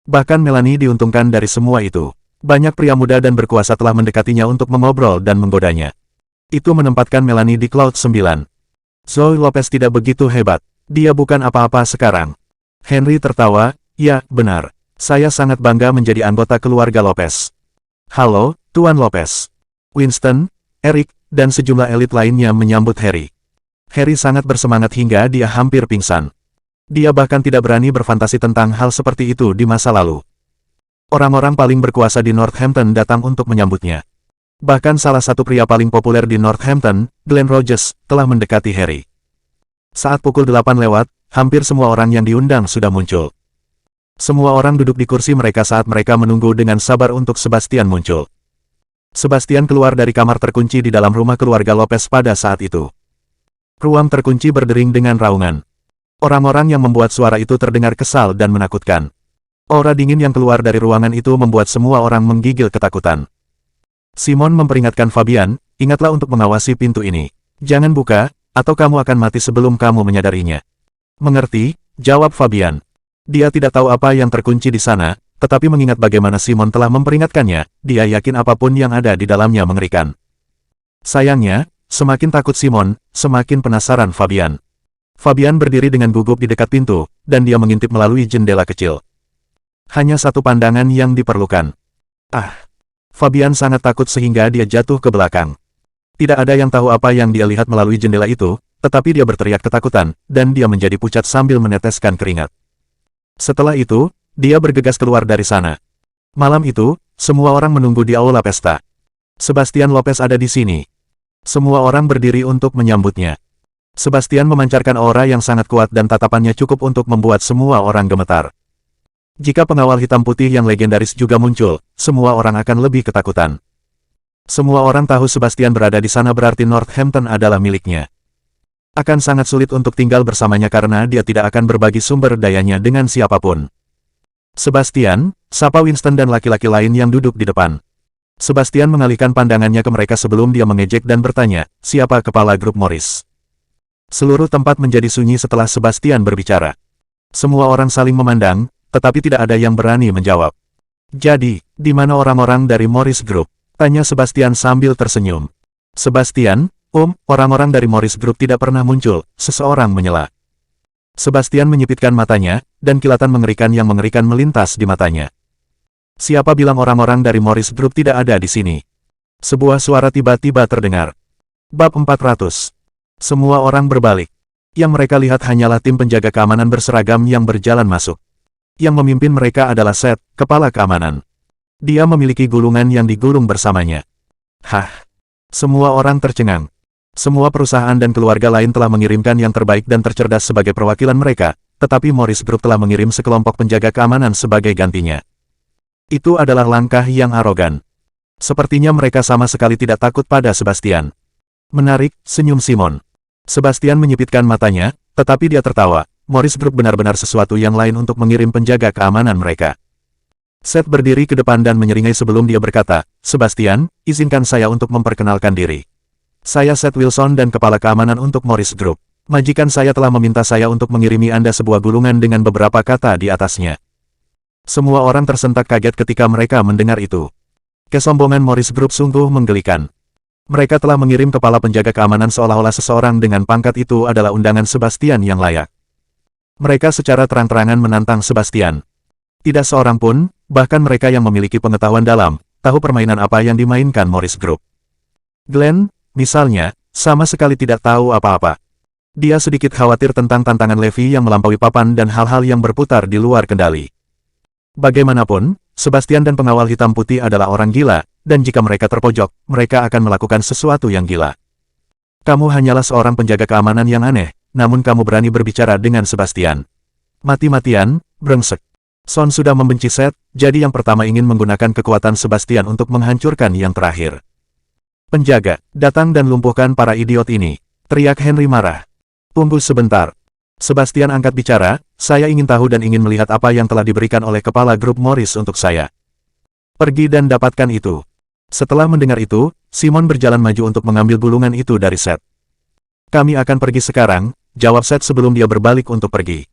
Speaker 1: Bahkan Melanie diuntungkan dari semua itu. Banyak pria muda dan berkuasa telah mendekatinya untuk mengobrol dan menggodanya. Itu menempatkan Melanie di Cloud 9. Zoe Lopez tidak begitu hebat. Dia bukan apa-apa sekarang. Henry tertawa, ya, benar. Saya sangat bangga menjadi anggota keluarga Lopez. Halo, Tuan Lopez. Winston, Eric, dan sejumlah elit lainnya menyambut Harry. Harry sangat bersemangat hingga dia hampir pingsan. Dia bahkan tidak berani berfantasi tentang hal seperti itu di masa lalu. Orang-orang paling berkuasa di Northampton datang untuk menyambutnya. Bahkan salah satu pria paling populer di Northampton, Glenn Rogers, telah mendekati Harry. Saat pukul 8 lewat, hampir semua orang yang diundang sudah muncul. Semua orang duduk di kursi mereka saat mereka menunggu dengan sabar untuk Sebastian muncul. Sebastian keluar dari kamar terkunci di dalam rumah keluarga Lopez pada saat itu. Ruang terkunci berdering dengan raungan. Orang-orang yang membuat suara itu terdengar kesal dan menakutkan. Aura dingin yang keluar dari ruangan itu membuat semua orang menggigil ketakutan. Simon memperingatkan Fabian, ingatlah untuk mengawasi pintu ini. Jangan buka, atau kamu akan mati sebelum kamu menyadarinya. Mengerti, jawab Fabian. Dia tidak tahu apa yang terkunci di sana, tetapi mengingat bagaimana Simon telah memperingatkannya, dia yakin apapun yang ada di dalamnya mengerikan. Sayangnya, semakin takut Simon, semakin penasaran Fabian. Fabian berdiri dengan gugup di dekat pintu, dan dia mengintip melalui jendela kecil. Hanya satu pandangan yang diperlukan. Fabian sangat takut sehingga dia jatuh ke belakang. Tidak ada yang tahu apa yang dia lihat melalui jendela itu, tetapi dia berteriak ketakutan, dan dia menjadi pucat sambil meneteskan keringat. Setelah itu, dia bergegas keluar dari sana. Malam itu, semua orang menunggu di aula pesta. Sebastian Lopez ada di sini. Semua orang berdiri untuk menyambutnya. Sebastian memancarkan aura yang sangat kuat dan tatapannya cukup untuk membuat semua orang gemetar. Jika pengawal hitam putih yang legendaris juga muncul, semua orang akan lebih ketakutan. Semua orang tahu Sebastian berada di sana berarti Northampton adalah miliknya. Akan sangat sulit untuk tinggal bersamanya karena dia tidak akan berbagi sumber dayanya dengan siapapun. Sebastian, sapa Winston dan laki-laki lain yang duduk di depan. Sebastian mengalihkan pandangannya ke mereka sebelum dia mengejek dan bertanya, siapa kepala grup Morris? Seluruh tempat menjadi sunyi setelah Sebastian berbicara. Semua orang saling memandang, tetapi tidak ada yang berani menjawab. Jadi, di mana orang-orang dari Morris Group? Tanya Sebastian sambil tersenyum. Sebastian, orang-orang dari Morris Group tidak pernah muncul, seseorang menyela. Sebastian menyipitkan matanya, dan kilatan mengerikan yang mengerikan melintas di matanya. Siapa bilang orang-orang dari Morris Group tidak ada di sini? Sebuah suara tiba-tiba terdengar. Bab 400. Semua orang berbalik. Yang mereka lihat hanyalah tim penjaga keamanan berseragam yang berjalan masuk. Yang memimpin mereka adalah Seth, kepala keamanan. Dia memiliki gulungan yang digulung bersamanya. Semua orang tercengang. Semua perusahaan dan keluarga lain telah mengirimkan yang terbaik dan tercerdas sebagai perwakilan mereka, tetapi Morris Group telah mengirim sekelompok penjaga keamanan sebagai gantinya. Itu adalah langkah yang arogan. Sepertinya mereka sama sekali tidak takut pada Sebastian. Menarik, senyum Simon. Sebastian menyipitkan matanya, tetapi dia tertawa. Morris Group benar-benar sesuatu yang lain untuk mengirim penjaga keamanan mereka. Seth berdiri ke depan dan menyeringai sebelum dia berkata, Sebastian, izinkan saya untuk memperkenalkan diri. Saya Seth Wilson dan kepala keamanan untuk Morris Group. Majikan saya telah meminta saya untuk mengirimi Anda sebuah gulungan dengan beberapa kata di atasnya. Semua orang tersentak kaget ketika mereka mendengar itu. Kesombongan Morris Group sungguh menggelikan. Mereka telah mengirim kepala penjaga keamanan seolah-olah seseorang dengan pangkat itu adalah undangan Sebastian yang layak. Mereka secara terang-terangan menantang Sebastian. Tidak seorang pun, bahkan mereka yang memiliki pengetahuan dalam, tahu permainan apa yang dimainkan Morris Group. Glenn, misalnya, sama sekali tidak tahu apa-apa. Dia sedikit khawatir tentang tantangan Levi yang melampaui papan dan hal-hal yang berputar di luar kendali. Bagaimanapun, Sebastian dan pengawal hitam putih adalah orang gila, dan jika mereka terpojok, mereka akan melakukan sesuatu yang gila. Kamu hanyalah seorang penjaga keamanan yang aneh, namun kamu berani berbicara dengan Sebastian. Mati-matian, brengsek. Son sudah membenci Seth, jadi yang pertama ingin menggunakan kekuatan Sebastian untuk menghancurkan yang terakhir. Penjaga, datang dan lumpuhkan para idiot ini, teriak Henry marah. Tunggu sebentar. Sebastian angkat bicara, saya ingin tahu dan ingin melihat apa yang telah diberikan oleh kepala grup Morris untuk saya. Pergi dan dapatkan itu. Setelah mendengar itu, Simon berjalan maju untuk mengambil bulungan itu dari Seth. Kami akan pergi sekarang, jawab Seth sebelum dia berbalik untuk pergi.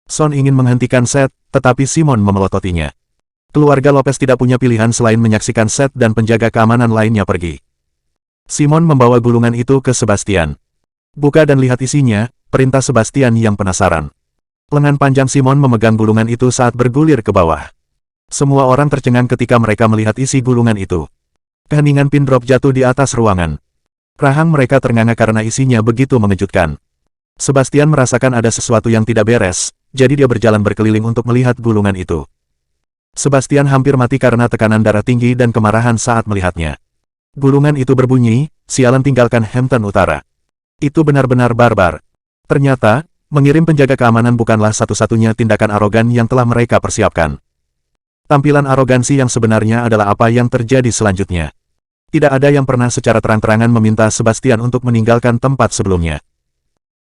Speaker 1: Son ingin menghentikan Seth, tetapi Simon memelototinya. Keluarga Lopez tidak punya pilihan selain menyaksikan Seth dan penjaga keamanan lainnya pergi. Simon membawa gulungan itu ke Sebastian. Buka dan lihat isinya, perintah Sebastian yang penasaran. Lengan panjang Simon memegang gulungan itu saat bergulir ke bawah. Semua orang tercengang ketika mereka melihat isi gulungan itu. Keheningan pin drop jatuh di atas ruangan. Rahang mereka ternganga karena isinya begitu mengejutkan. Sebastian merasakan ada sesuatu yang tidak beres, jadi dia berjalan berkeliling untuk melihat gulungan itu. Sebastian hampir mati karena tekanan darah tinggi dan kemarahan saat melihatnya. Gulungan itu berbunyi, sialan tinggalkan Hampton Utara. Itu benar-benar barbar. Ternyata, mengirim penjaga keamanan bukanlah satu-satunya tindakan arogan yang telah mereka persiapkan. Tampilan arogansi yang sebenarnya adalah apa yang terjadi selanjutnya. Tidak ada yang pernah secara terang-terangan meminta Sebastian untuk meninggalkan tempat sebelumnya.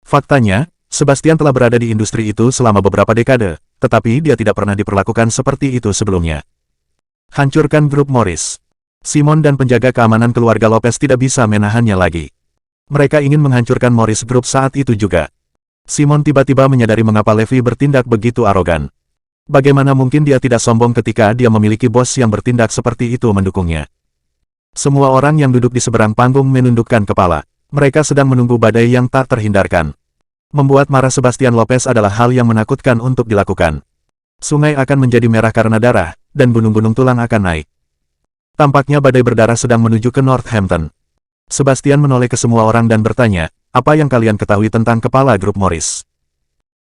Speaker 1: Faktanya, Sebastian telah berada di industri itu selama beberapa dekade, tetapi dia tidak pernah diperlakukan seperti itu sebelumnya. Hancurkan grup Morris. Simon dan penjaga keamanan keluarga Lopez tidak bisa menahannya lagi. Mereka ingin menghancurkan Morris Group saat itu juga. Simon tiba-tiba menyadari mengapa Levi bertindak begitu arogan. Bagaimana mungkin dia tidak sombong ketika dia memiliki bos yang bertindak seperti itu mendukungnya. Semua orang yang duduk di seberang panggung menundukkan kepala. Mereka sedang menunggu badai yang tak terhindarkan. Membuat marah Sebastian Lopez adalah hal yang menakutkan untuk dilakukan. Sungai akan menjadi merah karena darah, dan gunung-gunung tulang akan naik. Tampaknya badai berdarah sedang menuju ke Northampton. Sebastian menoleh ke semua orang dan bertanya, apa yang kalian ketahui tentang kepala grup Morris?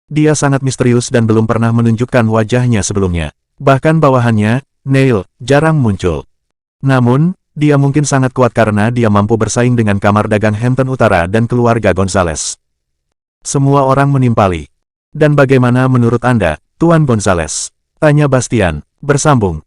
Speaker 1: Dia sangat misterius dan belum pernah menunjukkan wajahnya sebelumnya. Bahkan bawahannya, Neil, jarang muncul. Namun, dia mungkin sangat kuat karena dia mampu bersaing dengan kamar dagang Hampton Utara dan keluarga Gonzales. Semua orang menimpali. Dan bagaimana menurut Anda, Tuan Gonzales? Tanya Bastian, bersambung.